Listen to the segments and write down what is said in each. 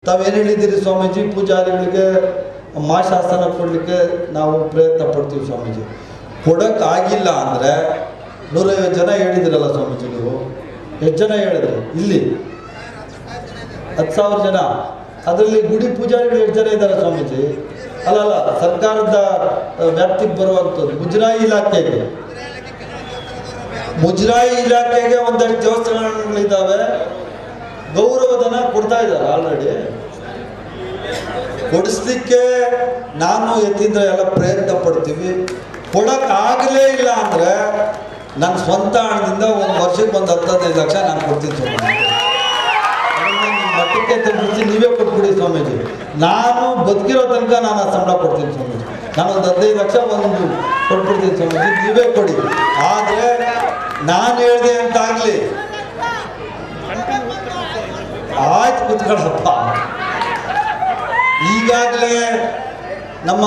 ತಾವೇನು ಹೇಳಿದ್ದೀರಿ ಸ್ವಾಮೀಜಿ, ಪೂಜಾರಿಗಳಿಗೆ ಮಾಶಾಸನ ಕೊಡಲಿಕ್ಕೆ ನಾವು ಪ್ರಯತ್ನ ಪಡ್ತೀವಿ ಸ್ವಾಮೀಜಿ. ಕೊಡೋಕ್ಕಾಗಿಲ್ಲ ಅಂದರೆ 150 ಜನ ಹೇಳಿದಿರಲ್ಲ ಸ್ವಾಮೀಜಿ, ನೀವು ಎಷ್ಟು ಜನ ಹೇಳಿದ್ರಿ? ಇಲ್ಲಿ 10,000 ಜನ. ಅದರಲ್ಲಿ ಗುಡಿ ಪೂಜಾರಿಗಳು ಎಷ್ಟು ಜನ ಇದ್ದಾರೆ ಸ್ವಾಮೀಜಿ? ಅಲ್ಲಲ್ಲ, ಸರ್ಕಾರದ ವ್ಯಾಪ್ತಿಗೆ ಬರುವಂಥದ್ದು ಮುಜರಾಯಿ ಇಲಾಖೆಗೆ ಒಂದಷ್ಟು ದೇವಸ್ಥಾನಗಳಿದ್ದಾವೆ, ಗೌರವಧನ ಕೊಡ್ತಾ ಇದ್ದಾರೆ ಆಲ್ರೆಡಿ. ಕೊಡಿಸ್ಲಿಕ್ಕೆ ನಾನು ಎತ್ತಿದ್ರೆ ಎಲ್ಲ ಪ್ರಯತ್ನ ಪಡ್ತೀವಿ. ಕೊಡೋಕ್ಕಾಗಲೇ ಇಲ್ಲ ಅಂದರೆ ನನ್ನ ಸ್ವಂತ ಹಣದಿಂದ ಒಂದು ವರ್ಷಕ್ಕೆ ಒಂದು 10-15 ಲಕ್ಷ ನಾನು ಕೊಡ್ತೀನಿ ಸ್ವಾಮೀಜಿ. ಮಟ್ಟಕ್ಕೆ ತಲುಪಿಸಿ ನೀವೇ ಕೊಟ್ಬಿಡಿ ಸ್ವಾಮೀಜಿ. ನಾನು ಬದುಕಿರೋ ತನಕ ನಾನು ಆ ಸಂಬಳ ಕೊಡ್ತೀನಿ ಸ್ವಾಮೀಜಿ. ನಾನು ಒಂದು 15 ಲಕ್ಷ ಒಂದು ಕೊಟ್ಬಿಡ್ತೀನಿ ಸ್ವಾಮೀಜಿ, ನೀವೇ ಕೊಡಿ. ಆದರೆ ನಾನು ಹೇಳಿದೆ ಅಂತಾಗಲಿ, ಆಯ್ತು ಕೂತ್ಕೊಳ್ಳಪ್ಪ. ಈಗಾಗಲೇ ನಮ್ಮ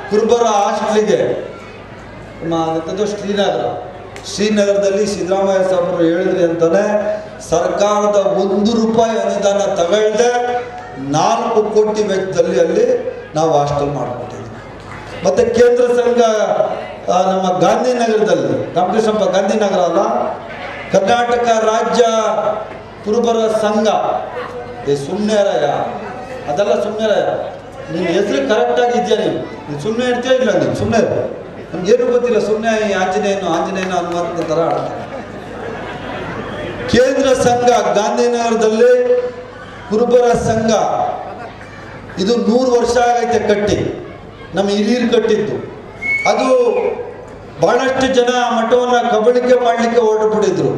ಕುರುಬರ ಹಾಸ್ಟೆಲಿಗೆ ನಮ್ಮ ಶ್ರೀನಗರದಲ್ಲಿ ಸಿದ್ದರಾಮಯ್ಯ ಸಾಹೇಬರು ಹೇಳಿದ್ರಿ ಅಂತಾನೆ ಸರ್ಕಾರದ 1 ರೂಪಾಯಿ ಅನುದಾನ ತಗೊಳ್ಳದೆ 4 ಕೋಟಿ ವೆಚ್ಚದಲ್ಲಿ ಅಲ್ಲಿ ನಾವು ಹಾಸ್ಟೆಲ್ ಮಾಡಿಕೊಟ್ಟಿದ್ವಿ. ಮತ್ತು ಕೇಂದ್ರ ಸಂಘ ನಮ್ಮ ಗಾಂಧಿನಗರದಲ್ಲಿ, ರಾಮಕೃಷ್ಣಪ್ಪ ಗಾಂಧಿನಗರ ಅಲ್ಲ, ಕರ್ನಾಟಕ ರಾಜ್ಯ ಕುರುಬರ ಸಂಘ, ಸುಮ್ಮನೆ ರಯ್ಯ, ಅದೆಲ್ಲ ಸುಮ್ಮನೆ ರಯ್ಯ. ನಿನ್ನ ಹೆಸರು ಕರೆಕ್ಟಾಗಿ ಇದೆಯಾ? ನೀನು ಸುಮ್ಮನೆ ಇರ್ತೀಯ ಇಲ್ಲ? ನೀನು ಸುಮ್ಮನೆ ನಮಗೇನು ಗೊತ್ತಿಲ್ಲ, ಸುಮ್ಮನೆ ಆಂಜನೇಯನು ಹನುಮಂತನ ಥರ ಆಡ್ತಾರೆ. ಕೇಂದ್ರ ಸಂಘ ಗಾಂಧಿನಗರದಲ್ಲಿ ಕುರುಬರ ಸಂಘ ಇದು 100 ವರ್ಷ ಆಗೈತೆ ಕಟ್ಟಿ, ನಮ್ಮ ಹಿರಿಯರು ಕಟ್ಟಿದ್ದು. ಅದು ಬಹಳಷ್ಟು ಜನ ಮಠವನ್ನು ಕಬಳಿಕೆ ಮಾಡಲಿಕ್ಕೆ ಹೊರಟು ಬಿಟ್ಟಿದ್ರು.